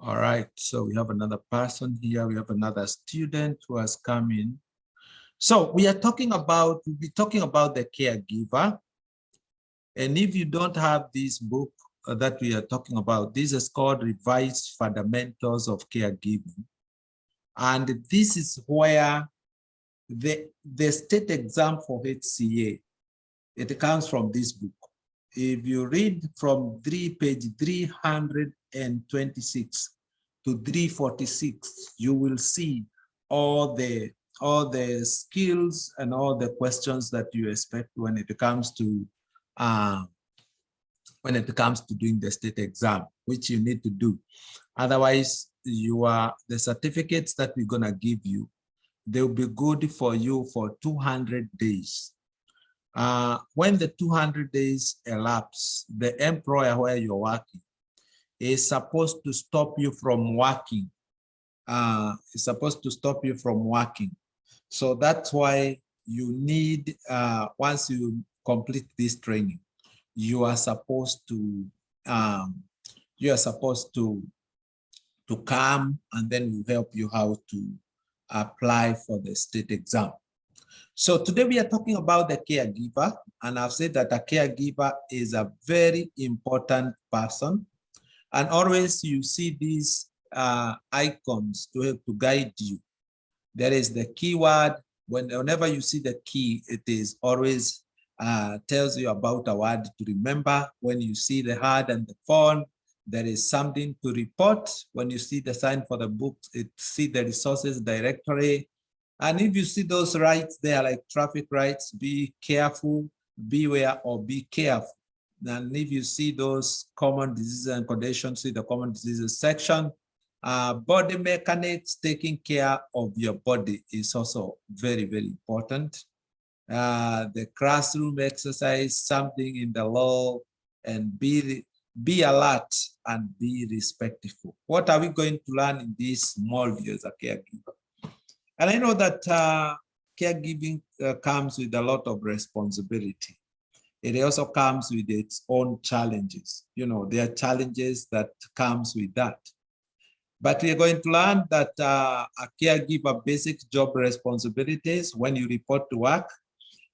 All right, so we have another person here. We have another student who has come in. So we'll be talking about the caregiver. And if you don't have this book that we are talking about, this is called Revised Fundamentals of Caregiving. And this is where the state exam for HCA, it comes from this book. If you read from page 326 to 346, you will see all the skills and all the questions that you expect when it comes to doing the state exam, which you need to do. Otherwise, the certificates that we're gonna give you, they'll be good for you for 200 days. When the 200 days elapse, the employer where you're working is supposed to stop you from working. So that's why you need, once you complete this training, you are supposed to come, and then we'll help you how to apply for the state exam. So today we are talking about the caregiver, and I've said that a caregiver is a very important person. And always you see these icons to help to guide you. There is the keyword. Whenever you see the key, it is always tells you about a word to remember. When you see the heart and the phone, there is something to report. When you see the sign for the books, it see the resources directory. And if you see those rights there, like traffic rights, be careful, beware, or be careful. And if you see those common diseases and conditions, see the common diseases section. Body mechanics, taking care of your body is also very, very important. The classroom exercise, something in the law, and be alert and be respectful. What are we going to learn in this module as a caregiver? And I know that caregiving comes with a lot of responsibility. It also comes with its own challenges. You know, there are challenges that comes with that. But we are going to learn that a caregiver basic job responsibilities. When you report to work,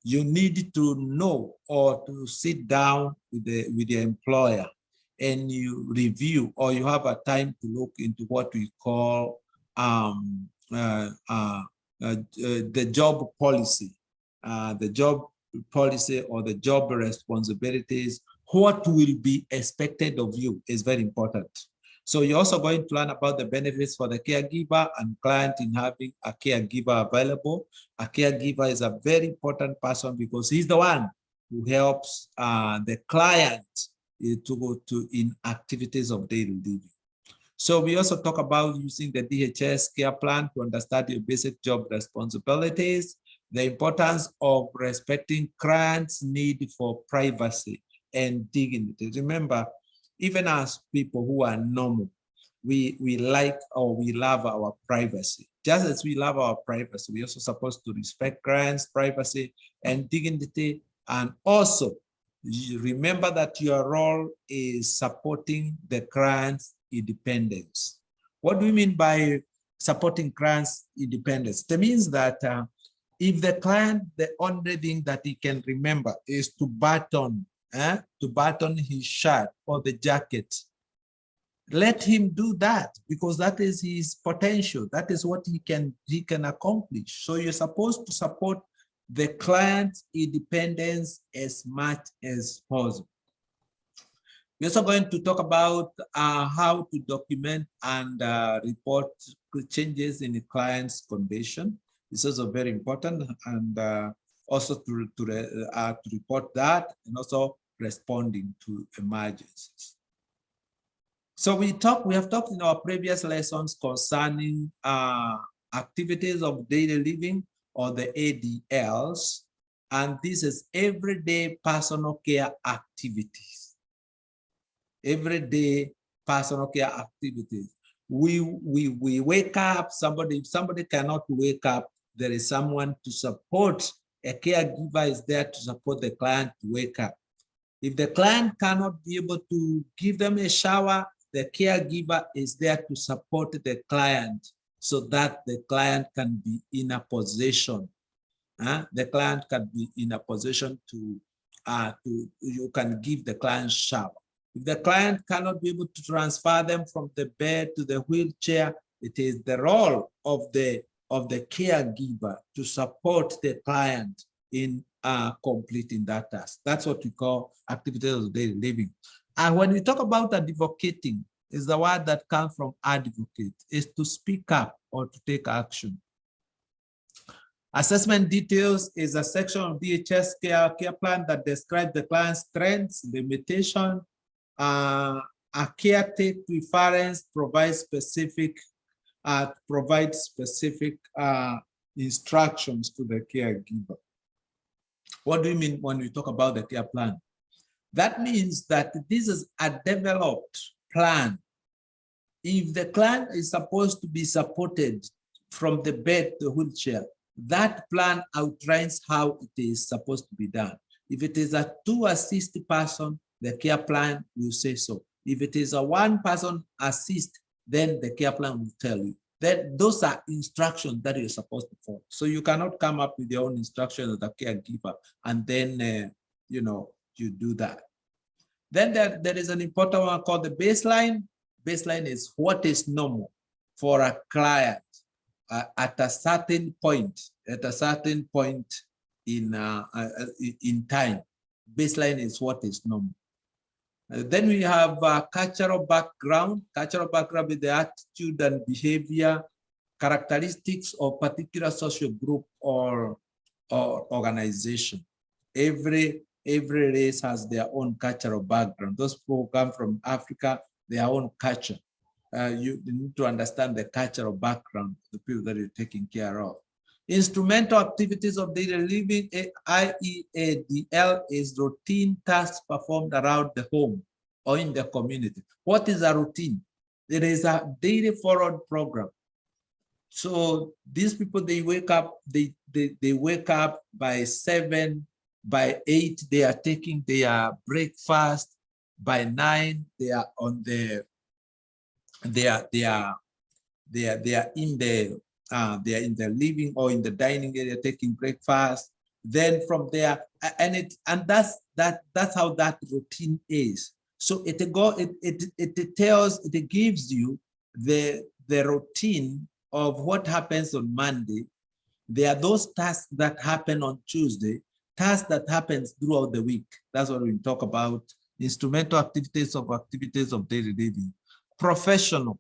you need to know or to sit down with the employer and you review, or you have a time to look into what we call the job policy, or the job responsibilities. What will be expected of you is very important. So you're also going to learn about the benefits for the caregiver and client in having a caregiver available. A caregiver is a very important person because he's the one who helps the client to go to in activities of daily living. So we also talk about using the DHS care plan to understand your basic job responsibilities, the importance of respecting clients' need for privacy and dignity. Remember, even as people who are normal, we like or we love our privacy. Just as we love our privacy, we're also supposed to respect clients' privacy and dignity. And also, remember that your role is supporting the client's independence. What do we mean by supporting client's independence? That means that if the client, the only thing that he can remember is to button his shirt or the jacket, let him do that, because that is his potential. That is what he can accomplish. So you're supposed to support the client's independence as much as possible. We're also going to talk about how to document and report changes in the client's condition. This is also very important, and also to report that, and also responding to emergencies. So we have talked in our previous lessons concerning activities of daily living, or the ADLs, and this is everyday personal care activities. Everyday personal care activities. We wake up, if somebody cannot wake up, there is someone to support. A caregiver is there to support the client to wake up. If the client cannot be able to give them a shower, the caregiver is there to support the client so that the client can be in a position. The client can be in a position to you can give the client shower. If the client cannot be able to transfer them from the bed to the wheelchair, it is the role of the caregiver to support the client in completing that task. That's what we call activities of daily living. And when we talk about advocating, is the word that comes from advocate, is to speak up or to take action. Assessment details is a section of DHS care plan that describes the client's strengths, limitation. A caretaker reference provides specific instructions to the caregiver. What do you mean when we talk about the care plan? That means that this is a developed plan. If the client is supposed to be supported from the bed to the wheelchair, that plan outlines how it is supposed to be done. If it is a two-assist person, the care plan will say so. If it is a one-person assist, then the care plan will tell you. That those are instructions that you're supposed to follow. So you cannot come up with your own instructions as a caregiver and then you do that. Then there is an important one called the baseline. Baseline is what is normal for a client at a certain point in time. Baseline is what is normal. Then we have cultural background. Cultural background is the attitude and behavior, characteristics of particular social group or organization. Every race has their own cultural background. Those people who come from Africa, their own culture. You need to understand the cultural background of the people that you're taking care of. Instrumental activities of daily living, IEADL, is routine tasks performed around the home or in the community. What is a routine? There is a daily forward program. So these people, they wake up, they wake up by 7, by 8, they are taking their breakfast, by 9, they are on the, they are in the living or in the dining area taking breakfast. Then from there, and that's how that routine is. So it gives you the routine of what happens on Monday. There are those tasks that happen on Tuesday, tasks that happens throughout the week. That's what we talk about. Instrumental activities of daily living. Professional.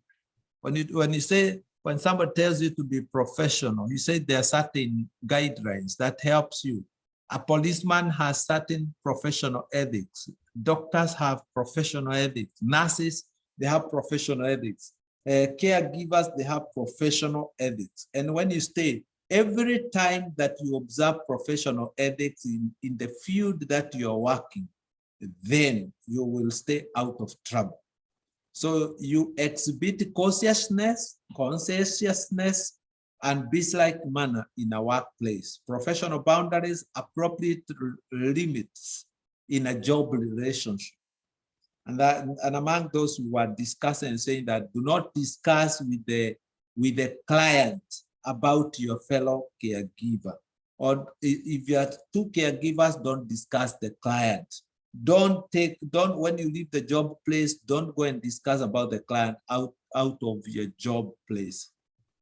When somebody tells you to be professional, you say there are certain guidelines that helps you. A policeman has certain professional ethics. Doctors have professional ethics. Nurses, they have professional ethics. Caregivers, they have professional ethics. And when you stay, every time that you observe professional ethics in the field that you're working, then you will stay out of trouble. So you exhibit conscientiousness, and businesslike manner in a workplace. Professional boundaries, appropriate limits in a job relationship. And among those who are discussing, saying that do not discuss with the client about your fellow caregiver. Or if you are two caregivers, don't discuss the client. When you leave the job place, don't go and discuss about the client out of your job place.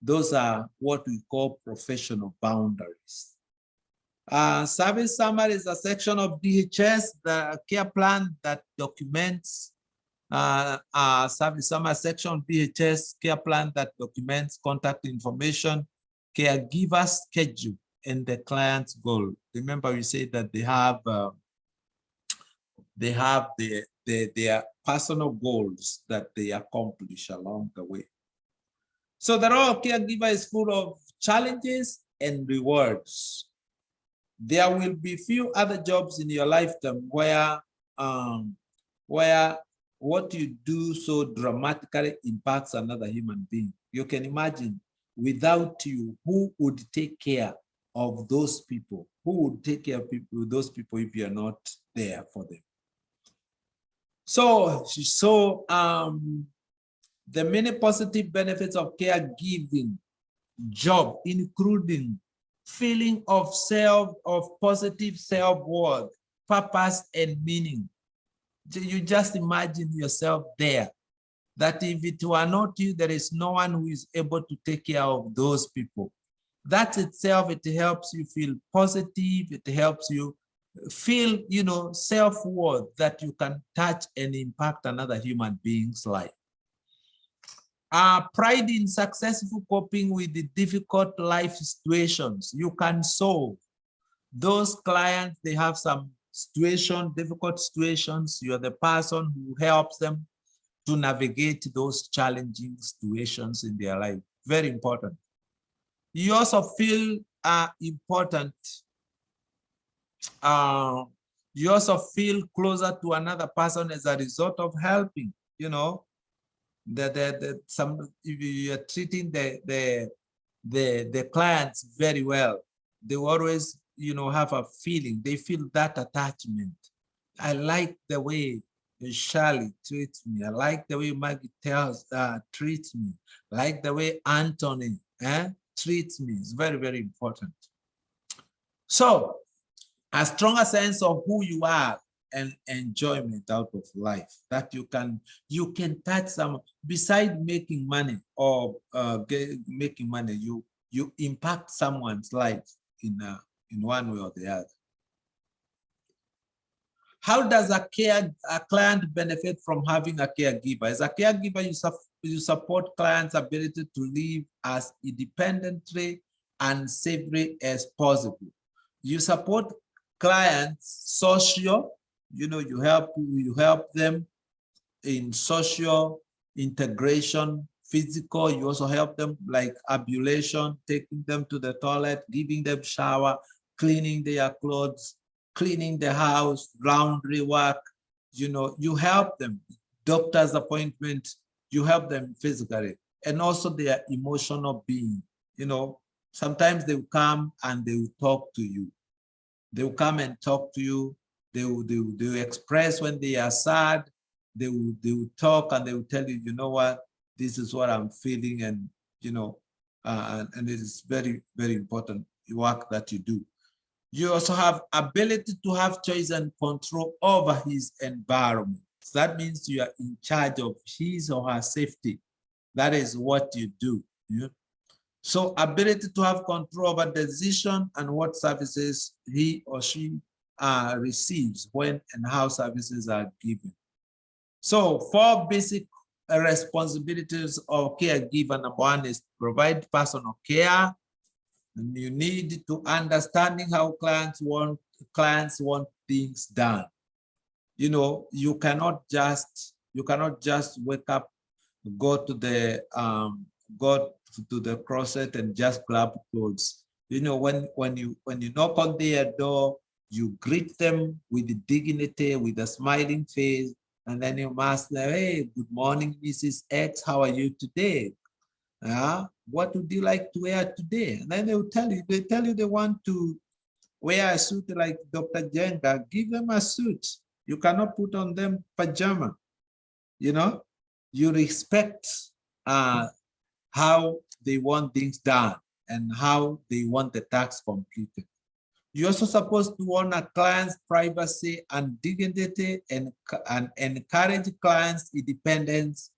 Those are what we call professional boundaries. Service summary is a section of DHS, the care plan that documents service summary section of DHS care plan that documents contact information, caregiver schedule, and the client's goal. Remember, we said that they have their personal goals that they accomplish along the way. So the role of caregiver is full of challenges and rewards. There will be few other jobs in your lifetime where what you do so dramatically impacts another human being. You can imagine, without you, who would take care of those people? Who would take care of those people if you're not there for them? So The many positive benefits of caregiving job, including feeling of positive self-worth, purpose, and meaning. You just imagine yourself there, that if it were not you, there is no one who is able to take care of those people. That itself, it helps you feel positive. It helps you feel, self-worth, that you can touch and impact another human being's life. Pride in successful coping with the difficult life situations. You can solve those clients. They have some difficult situations. You are the person who helps them to navigate those challenging situations in their life. Very important. You also feel important. You also feel closer to another person as a result of helping. If you are treating the clients very well, they always have a feeling. They feel that attachment. I like the way Shirley treats me. I like the way Maggie treats me. I like the way Anthony treats me. It's very, very important. So a stronger sense of who you are and enjoyment out of life, that you can touch some, beside making money or making money, you impact someone's life in one way or the other. How does a client benefit from having a caregiver? As a caregiver, you support clients' ability to live as independently and safely as possible. You support clients social, you help them in social integration, physical. You also help them like ambulation, taking them to the toilet, giving them shower, cleaning their clothes, cleaning the house, laundry work. You help them, doctor's appointment, you help them physically, and also their emotional being. Sometimes they will come and they will talk to you. They will come and talk to you. They will express when they are sad. They will talk and they will tell you, you know what, this is what I'm feeling, and and it is very, very important work that you do. You also have ability to have choice and control over his environment. So that means you are in charge of his or her safety. That is what you do. So ability to have control over decision and what services he or she receives, when and how services are given. So 4 basic responsibilities of caregiver. Number 1 is provide personal care. And you need to understanding how clients want things done. You cannot just wake up, go to the closet and just grab clothes. When you knock on their door, you greet them with dignity, with a smiling face, and then you must say, hey, good morning, Mrs. X, how are you today? What would you like to wear today? And then they will tell you, they want to wear a suit like Dr. Jenga. Give them a suit. You cannot put on them pajama. You respect how they want things done and how they want the task completed. You're also supposed to honor clients' privacy and dignity, and encourage clients' independence,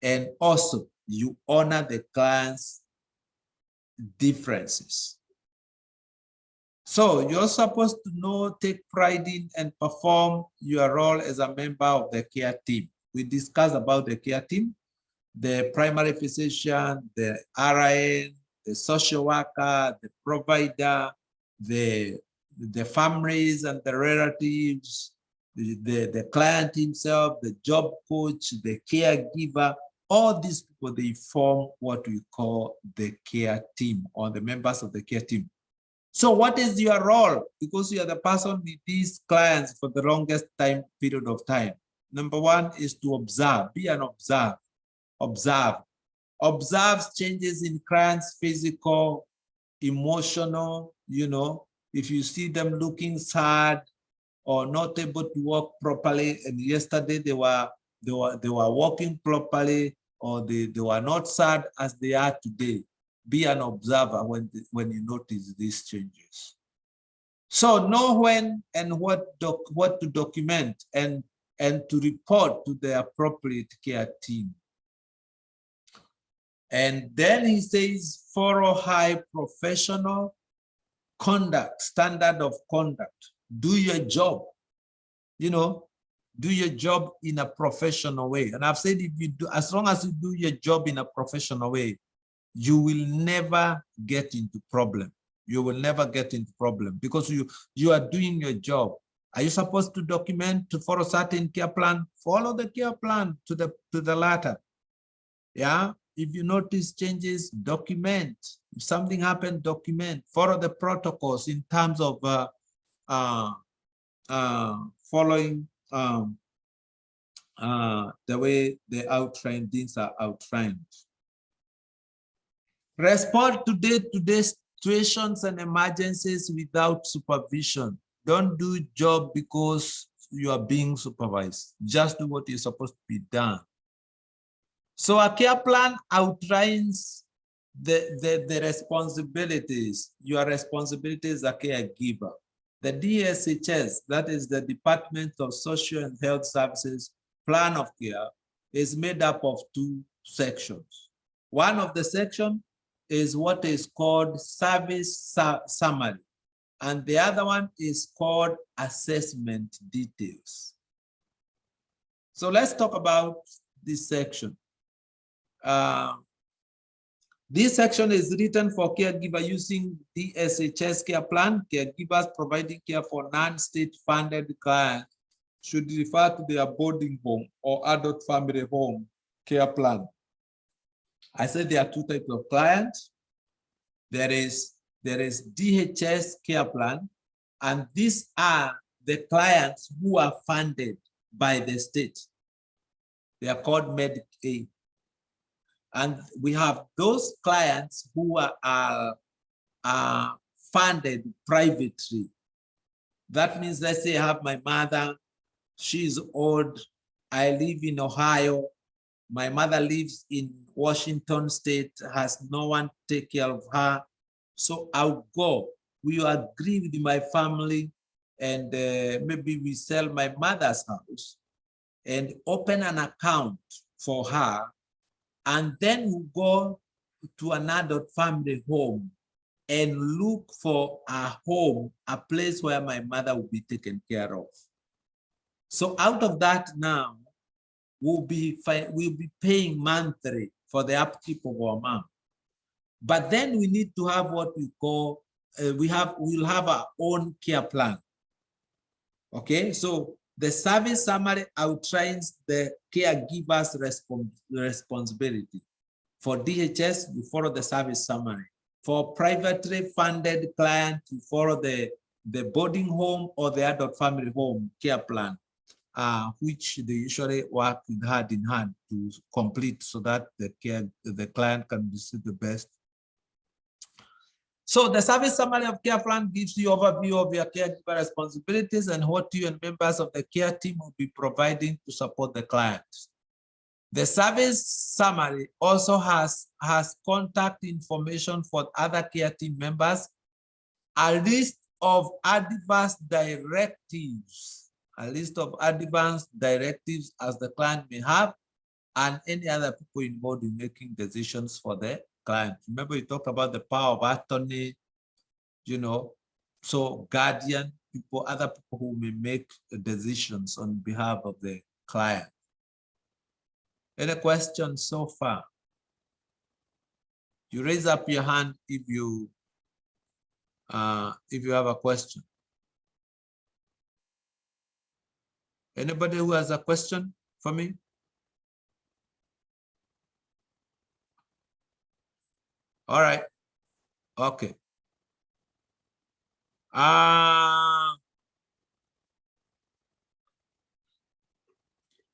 and also you honor the client's differences. So you're supposed to take pride in and perform your role as a member of the care team. We discussed about the care team, the primary physician, the RN, the social worker, the provider, the families and the relatives, the client himself, the job coach, the caregiver. All these people, they form what we call the care team, or the members of the care team. So what is your role? Because you are the person with these clients for the longest period of time. Number 1 is to observe, be an observer. Observe changes in clients' physical, emotional, if you see them looking sad or not able to walk properly, and yesterday they were walking properly, or they were not sad as they are today. Be an observer when you notice these changes. So know when and what to document and to report to the appropriate care team. And then he says, follow high professional conduct, standard of conduct. Do your job, you know, do your job in a professional way. And I've said, if you do, as long as you do your job in a professional way, you will never get into problem. You will never get into problem because you are doing your job. Are you supposed to document to follow certain care plan? Follow the care plan to the latter. Yeah. If you notice changes, document. If something happened, document. Follow the protocols in terms of following the way the outlined things are outlined. Respond to day-to-day situations and emergencies without supervision. Don't do job because you are being supervised. Just do what is supposed to be done. So a care plan outlines the responsibilities, your responsibilities as a caregiver. The DSHS, that is the Department of Social and Health Services Plan of Care, is made up of two sections. One of the sections is what is called service summary, and the other one is called assessment details. So let's talk about this section. This section is written for caregiver using DSHS care plan. Caregivers providing care for non-state funded clients should refer to their boarding home or adult family home care plan. I said there are two types of clients. There is DHS care plan, and these are the clients who are funded by the state. They are called Medicaid. And we have those clients who are funded privately. That means, let's say I have my mother, she's old, I live in Ohio, my mother lives in Washington State, has no one to take care of her. So I'll go, we agree with my family, and maybe we sell my mother's house and open an account for her, and then we go to an adult family home and look for a home, a place where my mother will be taken care of. So out of that now, we'll be paying monthly for the upkeep of our mom. But then we need to have what we call, we'll have our own care plan. Okay, so the service summary outlines the caregiver's responsibility. For DHS, we follow the service summary. For privately funded clients, we follow the boarding home or the adult family home care plan, which they usually work with hand in hand to complete so that the client can receive the best. So the service summary of care plan gives you overview of your caregiver responsibilities and what you and members of the care team will be providing to support the client. The service summary also has contact information for other care team members, a list of advance directives, as the client may have, and any other people involved in making decisions for the client. Remember, we talked about the power of attorney, you know, so guardian people, other people who may make decisions on behalf of the client. Any questions so far? You raise up your hand if you have a question. Anybody who has a question for me? All right. Okay. All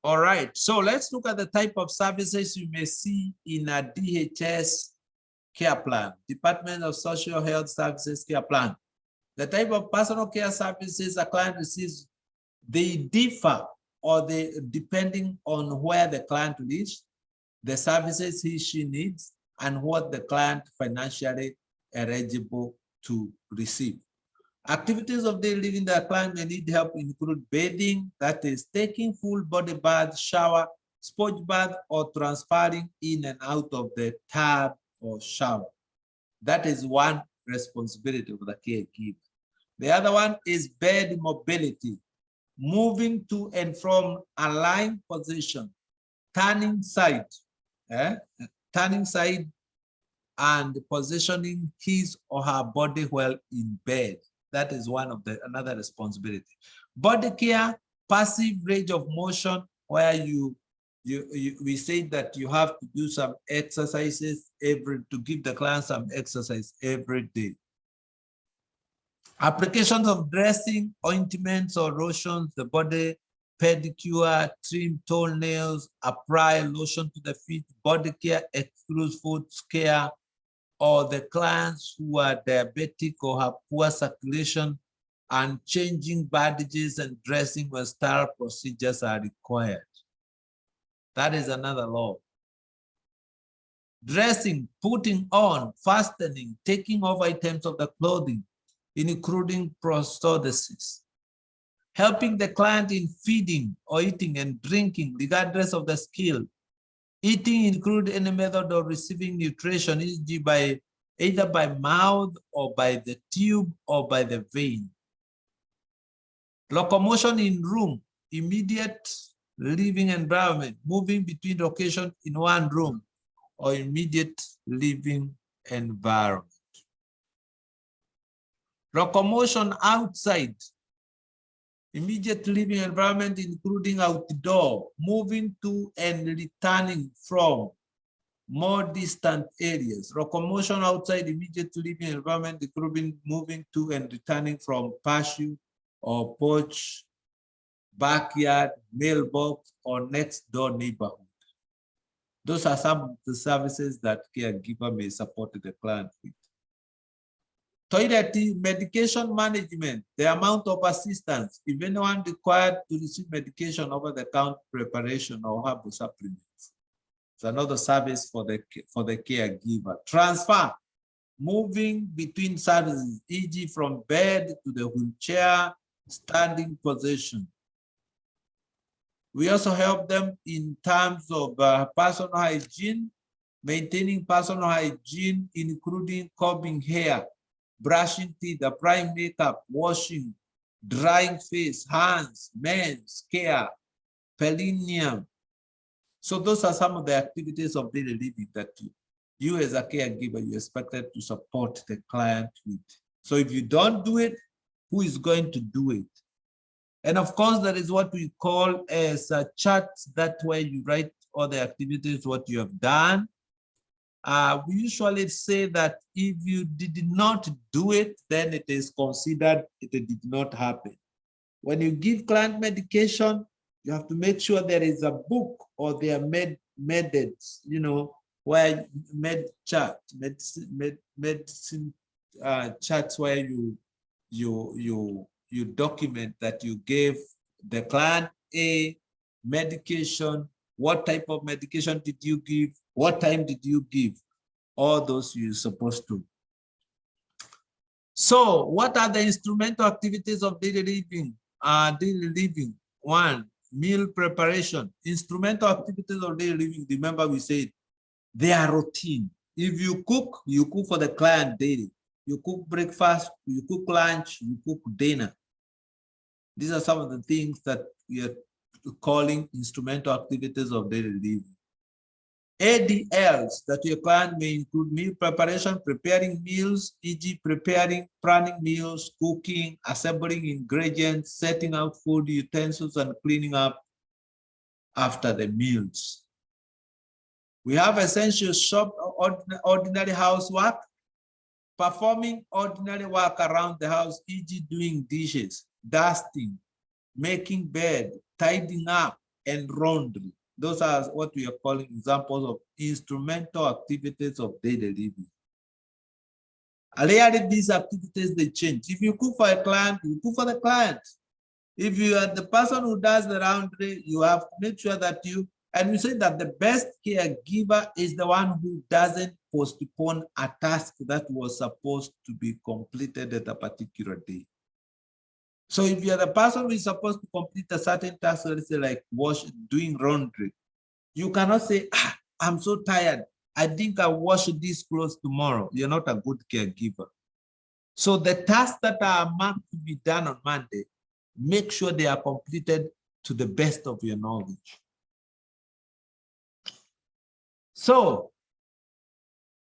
right. So let's look at the type of services you may see in a DHS care plan, Department of Social Health Services care plan. The type of personal care services a client receives, they differ, or they depending on where the client lives. the services she needs, and what the client financially eligible to receive. Activities of daily living that client may need help include bathing, that is taking full body bath, shower, sponge bath, or transferring in and out of the tub or shower. That is one responsibility of the caregiver. The other one is bed mobility, moving to and from a lying position, turning side, turning side and positioning his or her body while in bed. That is one of the another responsibility. Body care, passive range of motion, where we say that you have to do some exercises to give the client some exercise every day. Applications of dressing, ointments or lotions, the body, pedicure, trim toenails, apply lotion to the feet, body care excludes food care, or the clients who are diabetic or have poor circulation, and changing bandages and dressing when sterile procedures are required. That is another law. Dressing, putting on, fastening, taking off items of the clothing, including prostheses. Helping the client in feeding or eating and drinking, regardless of the skill. Eating includes any method of receiving nutrition, e.g. by either by mouth or by the tube or by the vein. Locomotion in room, immediate living environment, moving between locations in one room or immediate living environment. Locomotion outside, immediate living environment, including outdoor, moving to and returning from more distant areas. Locomotion outside immediate living environment, including moving to and returning from patio or porch, backyard, mailbox, or next door neighborhood. Those are some of the services that caregiver may support the client with. Toilet medication management, the amount of assistance, if anyone required to receive medication over the counter preparation or herbal supplements. It's another service for the caregiver. Transfer, moving between services, e.g. from bed to the wheelchair, standing position. We also help them in terms of personal hygiene, maintaining personal hygiene, including combing hair, brushing teeth, applying makeup, washing, drying face, hands, men's care, perineum. So those are some of the activities of daily living that you as a caregiver, you're expected to support the client with. So if you don't do it, who is going to do it? And of course, there is what we call as a chart, that way you write all the activities, what you have done. We usually say that if you did not do it, then it is considered it did not happen. When you give client medication, you have to make sure there is a book or there are methods, you know, where medicine charts where you document that you gave the client a medication, what type of medication did you give, what time did you give, all those you're supposed to. So what are the instrumental activities of daily living? Daily living, one, meal preparation. Instrumental activities of daily living, remember we said, they are routine. If you cook for the client daily. You cook breakfast, you cook lunch, you cook dinner. These are some of the things that we are calling instrumental activities of daily living. ADLs that your client may include meal preparation, preparing meals, e.g. preparing, planning meals, cooking, assembling ingredients, setting out food utensils, and cleaning up after the meals. We have essential ordinary housework, performing ordinary work around the house, e.g. doing dishes, dusting, making bed, tidying up, and laundry. Those are what we are calling examples of instrumental activities of daily living. Rarely these activities, they change. If you cook for a client, you cook for the client. If you are the person who does the laundry, you have to make sure that you And we say that the best caregiver is the one who doesn't postpone a task that was supposed to be completed at a particular day. So if you're the person who is supposed to complete a certain task, let's say like doing laundry, you cannot say, I'm so tired, I think I'll wash these clothes tomorrow. You're not a good caregiver. So the tasks that are marked to be done on Monday, make sure they are completed to the best of your knowledge. So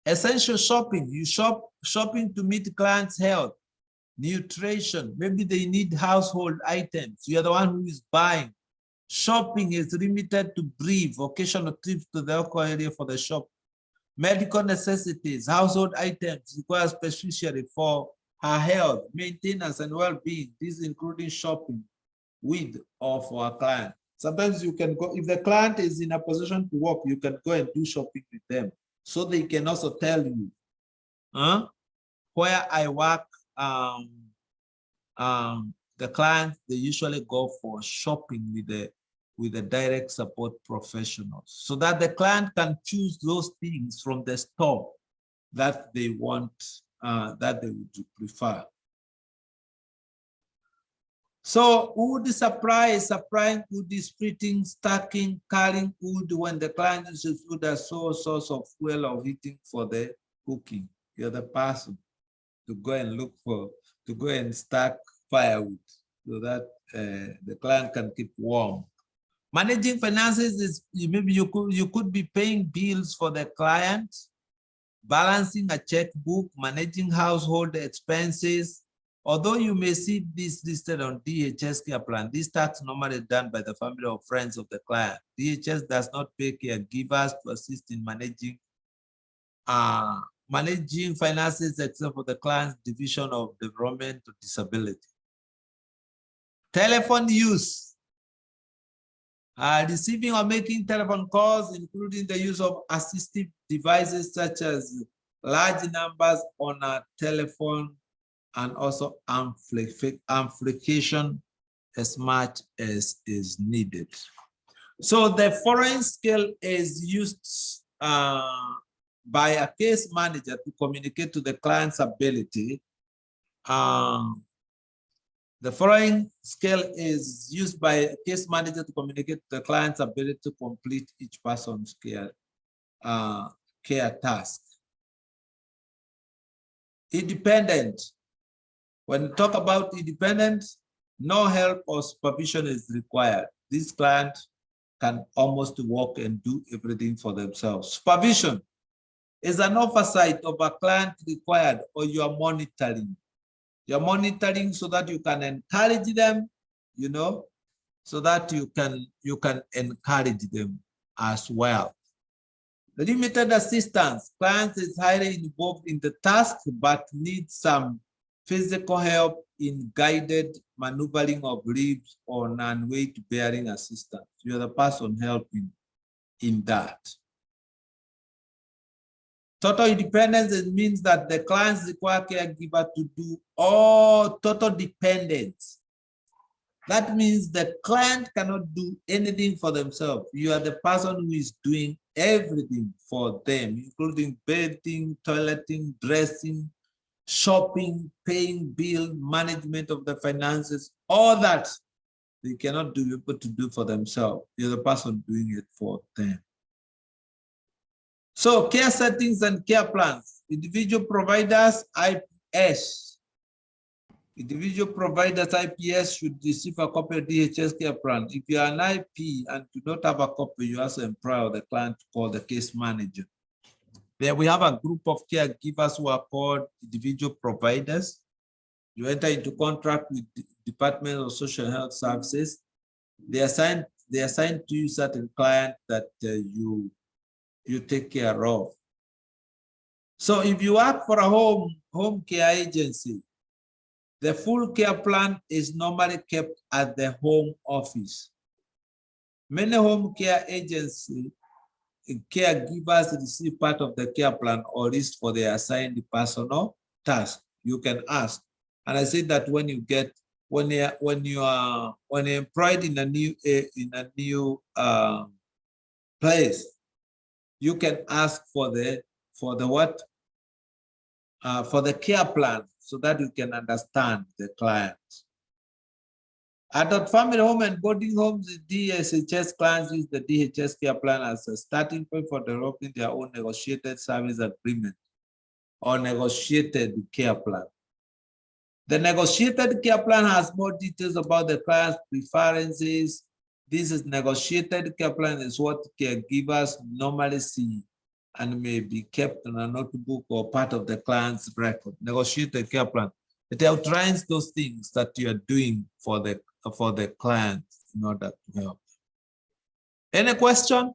essential shopping, you shopping to meet clients' health, nutrition, maybe they need household items. You're the one who is buying. Shopping is limited to brief, occasional trips to the local area for the shop. Medical necessities, household items require specifically for her health, maintenance, and well-being. This including shopping with or for a client. Sometimes you can go, if the client is in a position to work, you can go and do shopping with them. So they can also tell you, where I work, the clients, they usually go for shopping with the direct support professionals so that the client can choose those things from the store that they want, that they would prefer. So wood supplying wood is splitting, stacking, carrying wood when the client uses wood as sole source of fuel or heating for the cooking. You're the person to go and look for, to go and stack firewood so that the client can keep warm. Managing finances is maybe you could be paying bills for the client, balancing a checkbook, managing household expenses. Although you may see this listed on DHS care plan, this task normally done by the family or friends of the client. DHS does not pay caregivers to assist in managing finances except for the client's division of development or disability. Telephone use. Receiving or making telephone calls, including the use of assistive devices such as large numbers on a telephone, and also amplification as much as is needed. So the following scale is used by a case manager to communicate to the client's ability. The following scale is used by a case manager to communicate the client's ability to complete each person's care task. Independent. When we talk about independent, no help or supervision is required. This client can almost walk and do everything for themselves. Supervision is an oversight of a client required, or you are monitoring. You're monitoring so that you can encourage them, you know, so that you can encourage them as well. The limited assistance, client is highly involved in the task but needs some physical help in guided maneuvering of leaves or non-weight bearing assistance. You're the person helping in that. Total independence means that the clients require caregiver to do all total dependence. That means the client cannot do anything for themselves. You are the person who is doing everything for them, including bathing, toileting, dressing, shopping, paying bills, management of the finances, all that they cannot be able to do for themselves. You're the person doing it for them. So care settings and care plans. Individual providers, IPS. Individual providers, IPS should receive a copy of DHS care plan. If you are an IP and do not have a copy, you also empower the client to call the case manager. There we have a group of caregivers who are called individual providers. You enter into contract with the Department of Social Health Services. They assign to you certain client that you take care of. So if you work for a home care agency, the full care plan is normally kept at the home office. Many home care agencies, caregivers receive part of the care plan or list for their assigned personal task. You can ask. And I say that when you're employed in a new place, you can ask for the what? For the care plan, so that you can understand the client. Adult family home and boarding homes, DSHS clients use the DHS care plan as a starting point for developing their own negotiated service agreement or negotiated care plan. The negotiated care plan has more details about the client's preferences. This is negotiated care plan is what caregivers normally see and may be kept in a notebook or part of the client's record. Negotiated care plan. It outlines those things that you are doing for the client in order to help. Any question?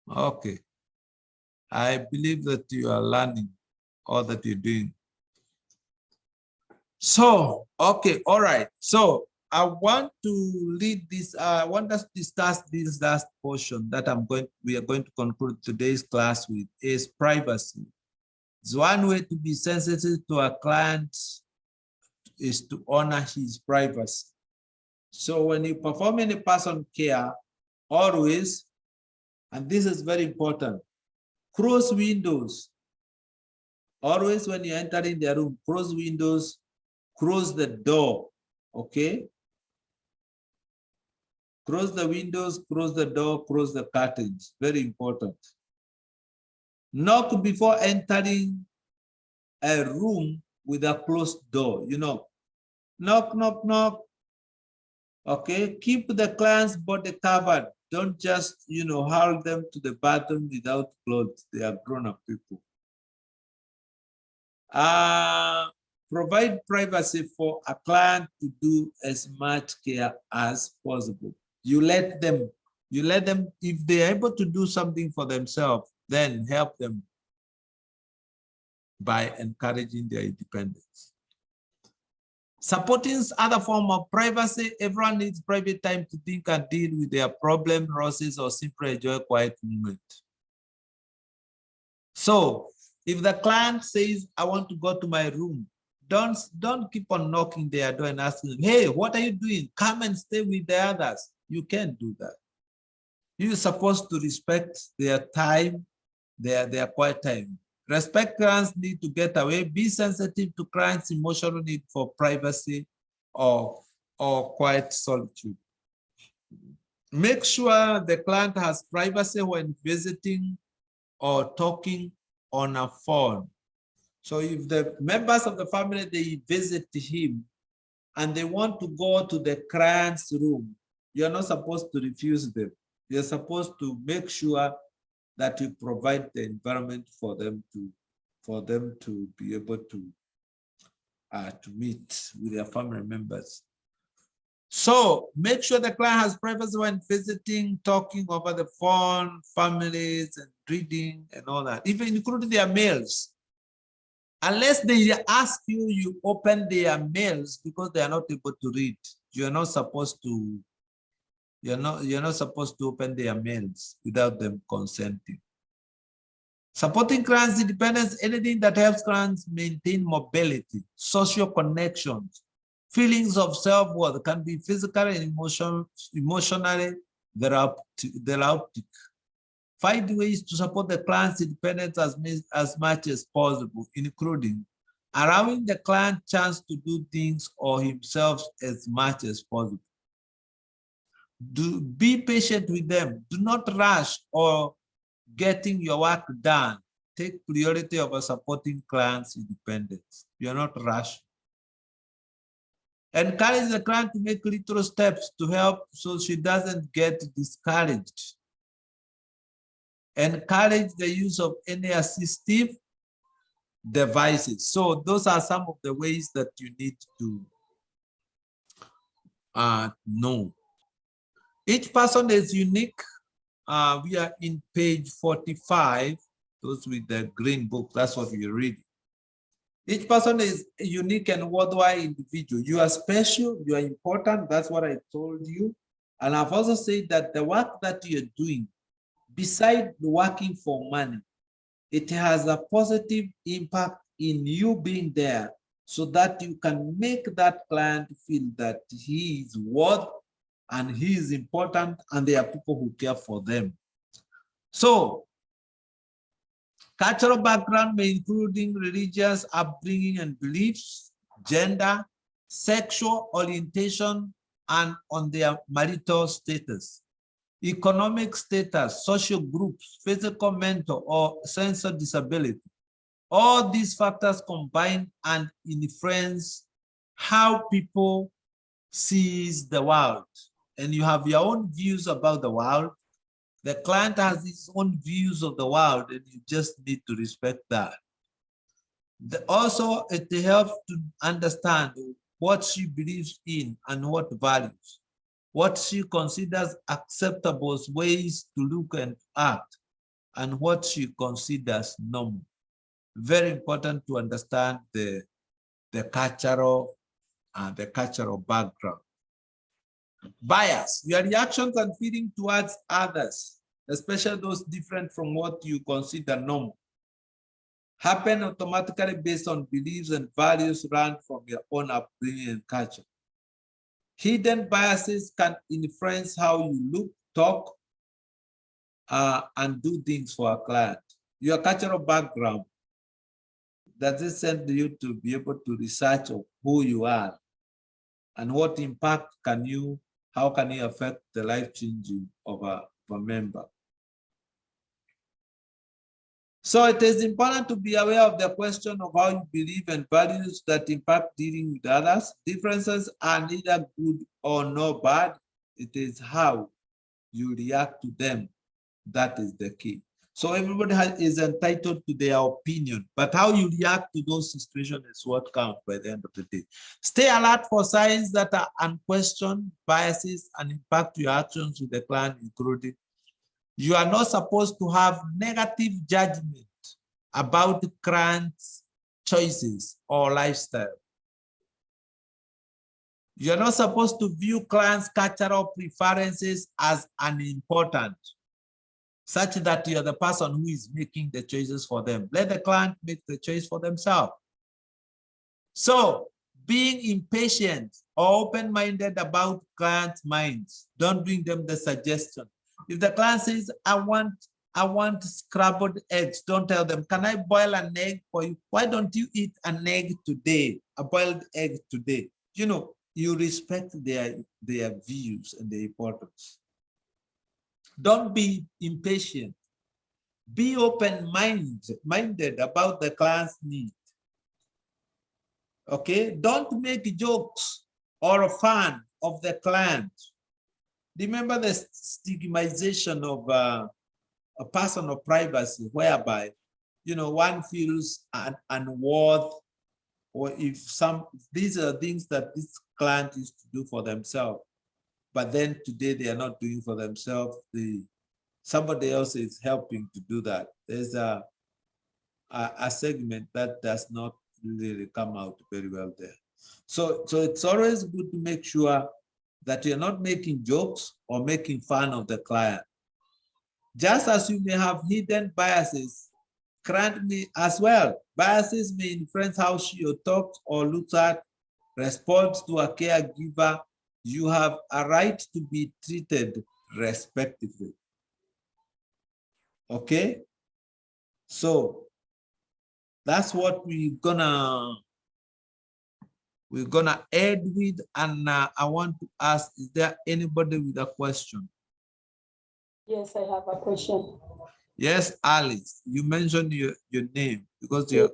Okay. I believe that you are learning all that you're doing. So, okay, all right. So I want to lead this. I want us to discuss this last portion that we are going to conclude today's class with is privacy. It's one way to be sensitive to a client is to honor his privacy. So when you perform any person care, always, and this is very important, close windows. Always when you enter in the room, close windows, close the door, okay? Close the windows, close the door, close the curtains, very important. Knock before entering a room with a closed door, you know. Knock, knock, knock, okay? Keep the client's body covered. Don't just, you know, haul them to the bathroom without clothes. They are grown-up people. Provide privacy for a client to do as much care as possible. You let them, if they're able to do something for themselves, then help them by encouraging their independence. Supporting other form of privacy. Everyone needs private time to think and deal with their problem, losses, or simply enjoy a quiet moment. So if the client says, I want to go to my room, don't keep on knocking their door and asking them, hey, what are you doing? Come and stay with the others. You can't do that. You're supposed to respect their time, their quiet time. Respect clients' need to get away. Be sensitive to clients' emotional need for privacy or quiet solitude. Make sure the client has privacy when visiting or talking on a phone. So if the members of the family, they visit him and they want to go to the client's room, you're not supposed to refuse them. You're supposed to make sure that you provide the environment for them to be able to meet with their family members. So make sure the client has privacy when visiting, talking over the phone, families, and reading and all that, even including their mails. Unless they ask you, you open their mails because they are not able to read. You're not supposed to. You're not supposed to open their mails without them consenting. Supporting clients' independence, anything that helps clients maintain mobility, social connections, feelings of self-worth can be physical and emotionally therapeutic. Find ways to support the client's independence as much as possible, including allowing the client chance to do things or himself as much as possible. Be patient with them. Do not rush or getting your work done. Take priority over supporting clients' independence. You're not rushing. Encourage the client to make little steps to help so she doesn't get discouraged. Encourage the use of any assistive devices. So those are some of the ways that you need to know. Each person is unique. We are in page 45, those with the green book, that's what we read. Each person is a unique and worldwide individual. You are special, you are important, that's what I told you. And I've also said that the work that you're doing, besides working for money, it has a positive impact in you being there so that you can make that client feel that he is worth and he is important and there are people who care for them. So cultural background may including religious upbringing and beliefs, gender, sexual orientation, and on their marital status, economic status, social groups, physical, mental, or sensory disability. All these factors combine and influence how people sees the world. And you have your own views about the world. The client has his own views of the world, and you just need to respect that. Also, it helps to understand what she believes in and what values, what she considers acceptable ways to look and act, and what she considers normal. Very important to understand the cultural background. Bias, your reactions and feeling towards others, especially those different from what you consider normal, happen automatically based on beliefs and values learned from your own upbringing and culture. Hidden biases can influence how you look, talk, and do things for a client. Your cultural background, does it send you to be able to research of who you are and what impact how can you affect the life changing of a member? So it is important to be aware of the question of how you believe and values that impact dealing with others. Differences are neither good or no bad. It is how you react to them that is the key. So everybody is entitled to their opinion, but how you react to those situations is what counts by the end of the day. Stay alert for signs that are unquestioned, biases, and impact your actions with the client, including you are not supposed to have negative judgment about the client's choices or lifestyle. You're not supposed to view clients' cultural preferences as unimportant, such that you're the person who is making the choices for them. Let the client make the choice for themselves. So being impatient or open-minded about clients' minds, don't bring them the suggestion. If the client says, I want scrambled eggs, don't tell them, can I boil an egg for you? Why don't you eat an egg today, a boiled egg today? You know, you respect their views and their importance. Don't be impatient. Be open-minded about the client's need. Okay, don't make jokes or fun of the client. Remember the stigmatization of a personal privacy, whereby, you know, one feels unworth, or if these are things that this client used to do for themselves, but then today they are not doing for themselves. Somebody else is helping to do that. There's a segment that does not really come out very well there. So it's always good to make sure that you're not making jokes or making fun of the client. Just as you may have hidden biases, client may as well. Biases may influence how she or talks or looks at, responds to a caregiver. You have a right to be treated respectively. Okay? So that's what we're gonna end with, and I want to ask, is there anybody with a question? Yes, I have a question. Yes, Alice, you mentioned your name because your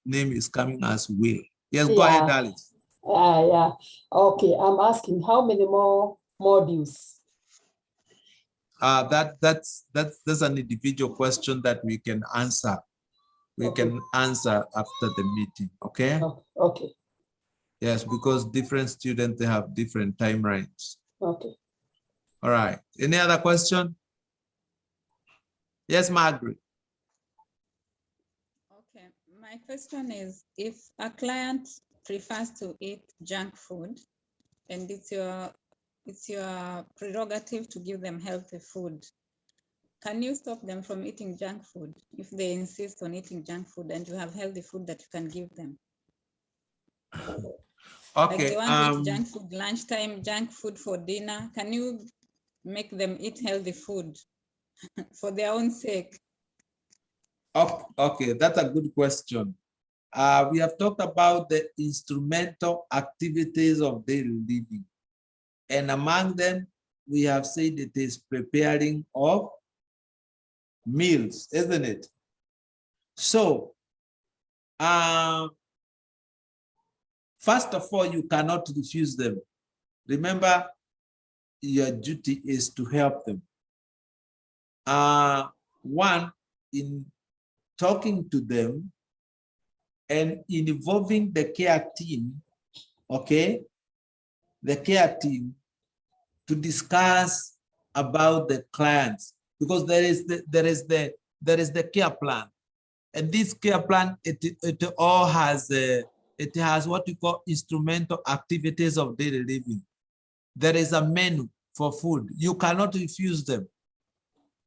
name is coming as Will. Yes, go ahead, Alice. Yeah. Okay, I'm asking how many more modules? That's an individual question that we can answer. We can answer after the meeting, okay? Oh, okay. Yes, because different students, they have different timelines. Okay. All right. Any other question? Yes, Margaret. Okay. My question is, if a client prefers to eat junk food and it's your prerogative to give them healthy food, can you stop them from eating junk food if they insist on eating junk food and you have healthy food that you can give them? Like Okay. the ones with junk food lunchtime, junk food for dinner. Can you make them eat healthy food for their own sake? Okay, that's a good question. We have talked about the instrumental activities of daily living. And among them, we have said it is preparing of meals, isn't it? So, first of all, you cannot refuse them. Remember, your duty is to help them. One, in talking to them and involving the care team, okay? The care team to discuss about the clients, because there is the care plan, and this care plan it all has it has what we call instrumental activities of daily living. There is a menu for food. You cannot refuse them.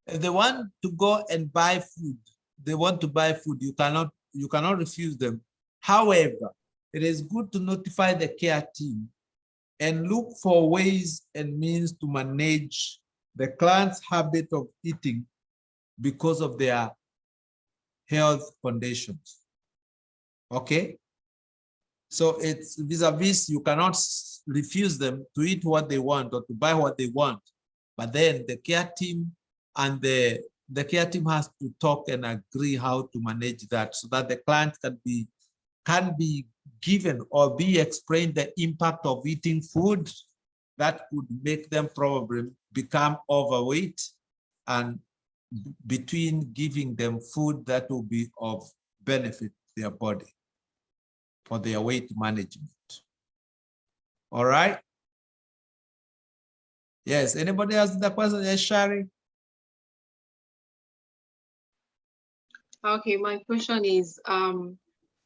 If they want to go and buy food, they want to buy food, you cannot refuse them. However, it is good to notify the care team and look for ways and means to manage the client's habit of eating because of their health conditions. Okay? So it's vis-a-vis, you cannot refuse them to eat what they want or to buy what they want. But then the care team and the care team has to talk and agree how to manage that so that the client can be given or be explained the impact of eating food that could make them probably become overweight, and between giving them food that will be of benefit to their body for their weight management. All right. Yes, anybody else the question? Yes, Shari? Okay, my question is,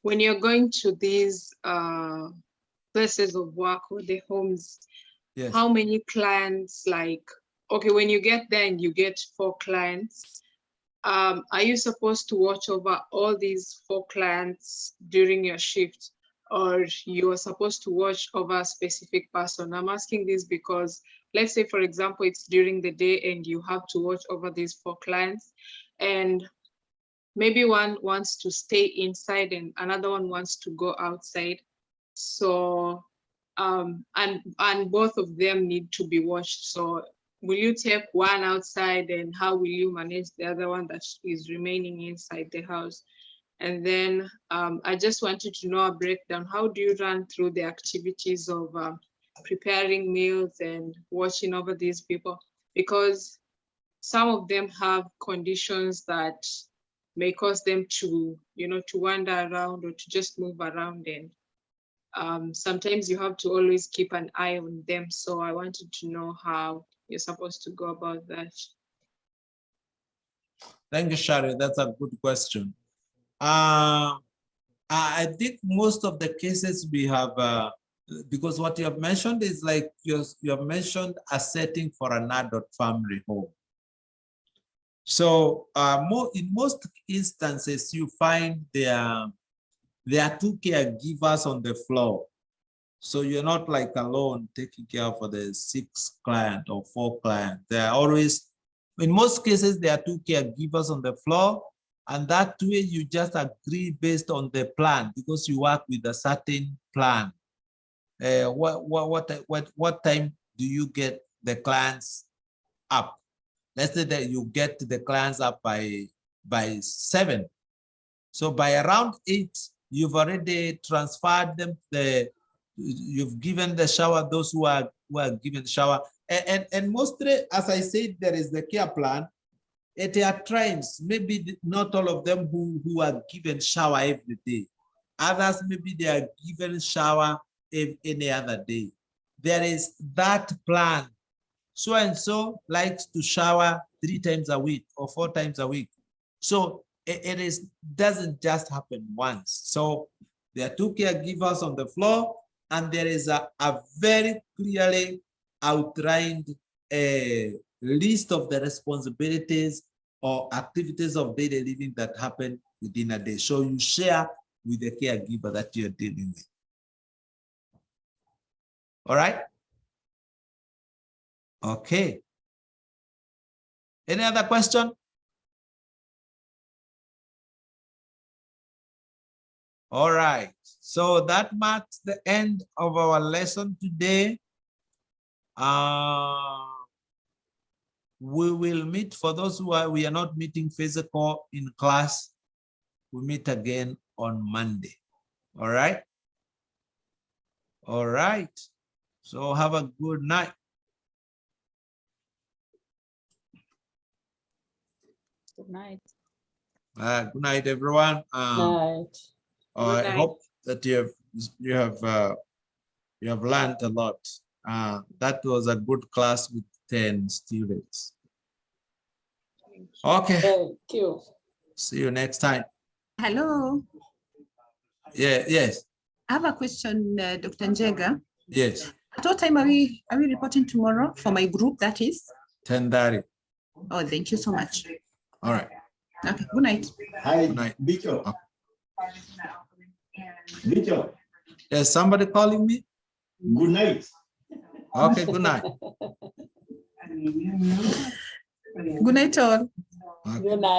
when you're going to these places of work or the homes, Yes. how many clients, like, okay, when you get there and you get 4 clients, are you supposed to watch over all these 4 clients during your shift, or you are supposed to watch over a specific person? I'm asking this because, let's say, for example, it's during the day and you have to watch over these 4 clients, and maybe one wants to stay inside and another one wants to go outside. So, and both of them need to be watched. So will you take one outside, and how will you manage the other one that is remaining inside the house? And then I just wanted to know a breakdown. How do you run through the activities of preparing meals and watching over these people? Because some of them have conditions that may cause them to, to wander around or to just move around. And sometimes you have to always keep an eye on them. So I wanted to know how you're supposed to go about that. Thank you, Shari. That's a good question. I think most of the cases we have, because what you have mentioned is like you have mentioned a setting for an adult family home. So in most instances, you find there are 2 caregivers on the floor. So you're not like alone taking care for the 6 client or 4 clients. There are always, in most cases, there are 2 caregivers on the floor, and that way you just agree based on the plan because you work with a certain plan. What time do you get the clients up? Let's say that you get the clients up by 7. So by around 8, you've already transferred them. You've given the shower those who are given the shower, and mostly, as I said, there is the care plan. There are times, maybe not all of them who are given shower every day. Others, maybe they are given shower any other day. There is that plan. So and so likes to shower 3 times a week or 4 times a week. So it doesn't just happen once. So there are 2 caregivers on the floor, and there is a very clearly outlined list of the responsibilities or activities of daily living that happen within a day. So you share with the caregiver that you're dealing with. All right. Okay. Any other question? All right. So that marks the end of our lesson today. We will meet, for those who we are not meeting physical in class, we meet again on Monday. All right. All right. So have a good night. Good night. Good night, everyone. Night. I night. hope that you have learned a lot. That was a good class with 10 students. Okay. Thank you. See you next time. Hello. Yeah. Yes. I have a question, Dr. Njega. Yes. At what time are we reporting tomorrow for my group, that is? 10:30. Oh, thank you so much. All right. Okay, good night. Hi, Good night. Bicho. Okay. Bicho, Is somebody calling me? good night. Okay. Good night. Good night, all. Okay. Good night.